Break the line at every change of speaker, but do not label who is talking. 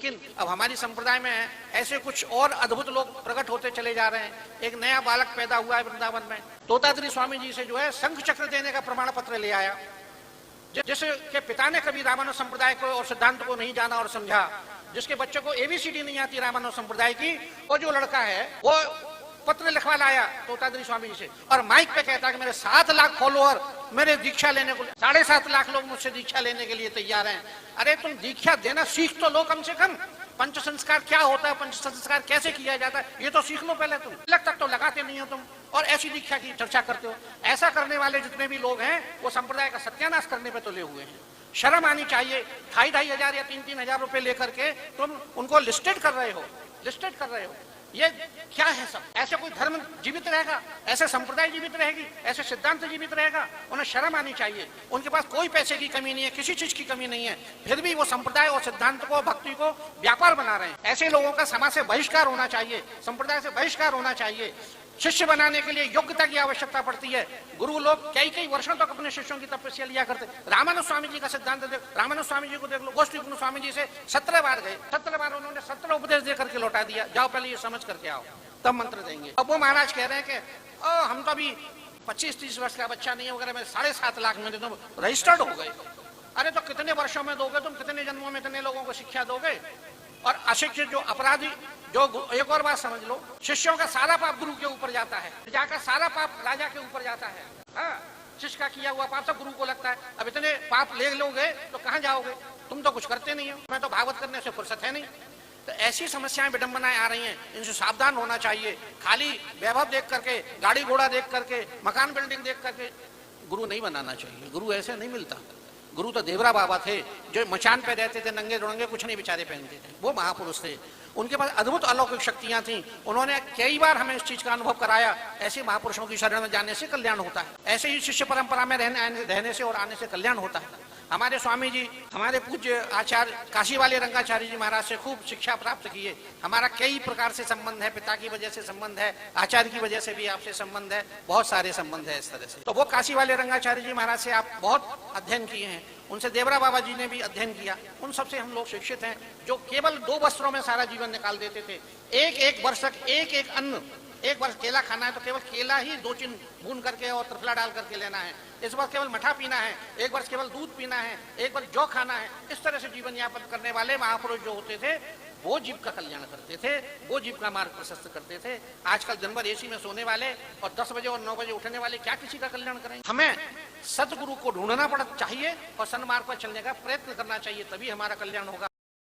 लेकिन अब हमारी संप्रदाय में ऐसे कुछ और अद्भुत लोग प्रकट होते चले जा रहे हैं। एक नया बालक पैदा हुआ है वृंदावन में, तोताद्री स्वामी जी से जो है शंख चक्र देने का प्रमाण पत्र ले आया, जैसे के पिता ने कभी रामानुज संप्रदाय को और सिद्धांत को नहीं जाना और समझा, जिसके बच्चे को एबीसीडी नहीं आती रामानुज संप्रदाय की, वो जो लड़का है वो पत्र लिखवा लाया तोताद्री स्वामी जी से और माइक पे कहता है कि मेरे 7 लाख फॉलोअर मेरे दीक्षा लेने को, 7.5 लाख लोग मुझसे दीक्षा लेने के लिए तैयार हैं। अरे तुम दीक्षा देना सीख तो लो कम से कम। पंच संस्कार क्या होता है, पंच संस्कार कैसे किया जाता है, ये तो सीख लो पहले। तुम तिलक तक तो लगाते नहीं हो तुम, और ऐसी दीक्षा की चर्चा करते हो। ऐसा करने वाले जितने भी लोग हैं वो संप्रदाय का सत्यानाश करने पे तुले हुए हैं। शर्म आनी चाहिए। 2,500 या 3-3 हजार रुपए लेकर के तुम उनको लिस्टेड कर रहे हो। ये क्या है सब? ऐसे कोई धर्म जीवित रहेगा, ऐसे संप्रदाय जीवित रहेगी, ऐसे सिद्धांत जीवित रहेगा? उन्हें शर्म आनी चाहिए। उनके पास कोई पैसे की कमी नहीं है, किसी चीज की कमी नहीं है, फिर भी वो संप्रदाय और सिद्धांत को, भक्ति को व्यापार बना रहे हैं। ऐसे लोगों का समाज से बहिष्कार होना चाहिए, संप्रदाय से बहिष्कार होना चाहिए। शिष्य बनाने के लिए योग्यता की आवश्यकता पड़ती है। गुरु लोग कई वर्षों तक अपने शिष्यों की तपस्या लिया करते। रामानुज स्वामी जी का सिद्धांत देख, रामानुज स्वामी जी को देख लो, गोष्ठी स्वामी जी से 17 बार गए, 17 बार उन्होंने 17 उपदेश दे करके लौटा दिया, जाओ पहले ये समझ करके आओ तब मंत्र देंगे। अब वो महाराज कह रहे हैं कि हम तो अभी 25-30 वर्ष का बच्चा नहीं है वगैरह, मैं 7.5 लाख में तो रजिस्टर्ड हो गए। अरे तो कितने वर्षों में दोगे तुम, कितने जन्मों में इतने लोगों को शिक्षा दोगे? और अशिक्षित जो अपराधी, जो एक और बात समझ लो, शिष्यों का सारा पाप गुरु के ऊपर जाता है, प्रजा का सारा पाप राजा के ऊपर जाता है। हाँ, शिष्य का किया हुआ पाप सब गुरु को लगता है। अब इतने पाप ले लोगे तो कहाँ जाओगे? तुम तो कुछ करते नहीं हो। मैं तो भागवत करने से फुर्सत है नहीं। तो ऐसी समस्याएं, विडंबनाएं आ रही हैं, इनसे सावधान होना चाहिए। खाली वैभव देख करके, गाड़ी घोड़ा देख करके, मकान बिल्डिंग देख करके गुरु नहीं बनाना चाहिए। गुरु ऐसे नहीं मिलता। गुरु तो देवरा बाबा थे, जो मचान पे रहते थे, नंगे दुरंगे, कुछ नहीं बेचारे पहनते थे। वो महापुरुष थे, उनके पास अद्भुत अलौकिक शक्तियां थी। उन्होंने कई बार हमें इस चीज का अनुभव कराया। ऐसे महापुरुषों की शरण में जाने से कल्याण होता है, ऐसे ही शिष्य परंपरा में रहने से और आने से कल्याण होता है। हमारे स्वामी जी, हमारे पूज्य आचार्य काशी वाले रंगाचार्य जी महाराज से खूब शिक्षा प्राप्त किए। हमारा कई प्रकार से संबंध है, पिता की वजह से संबंध है, आचार्य की वजह से भी आपसे संबंध है, बहुत सारे संबंध है इस तरह से। तो वो काशी वाले रंगाचार्य जी महाराज से आप बहुत अध्ययन किए हैं, उनसे देवरा बाबा जी ने भी अध्ययन किया। उन सबसे हम लोग शिक्षित हैं, जो केवल 2 वस्त्रों में सारा जीवन निकाल देते थे। एक वर्ष तक एक अन्न, एक वर्ष केला खाना है तो केवल केला ही 2 चिन्ह भून करके और त्रिफला डाल करके लेना है। इस बार केवल मठा पीना है, एक वर्ष केवल दूध पीना है, एक बार जौ खाना है। इस तरह से जीवन यापन करने वाले महापुरुष जो होते थे, वो जीव का कल्याण करते थे, वो जीव का मार्ग प्रशस्त करते थे। आजकल दिन भर एसी में सोने वाले और 10 बजे और 9 बजे उठने वाले क्या किसी का कल्याण करेंगे? हमें सतगुरु को ढूंढना चाहिए और सन्मार्ग पर चलने का प्रयत्न करना चाहिए, तभी हमारा कल्याण होगा।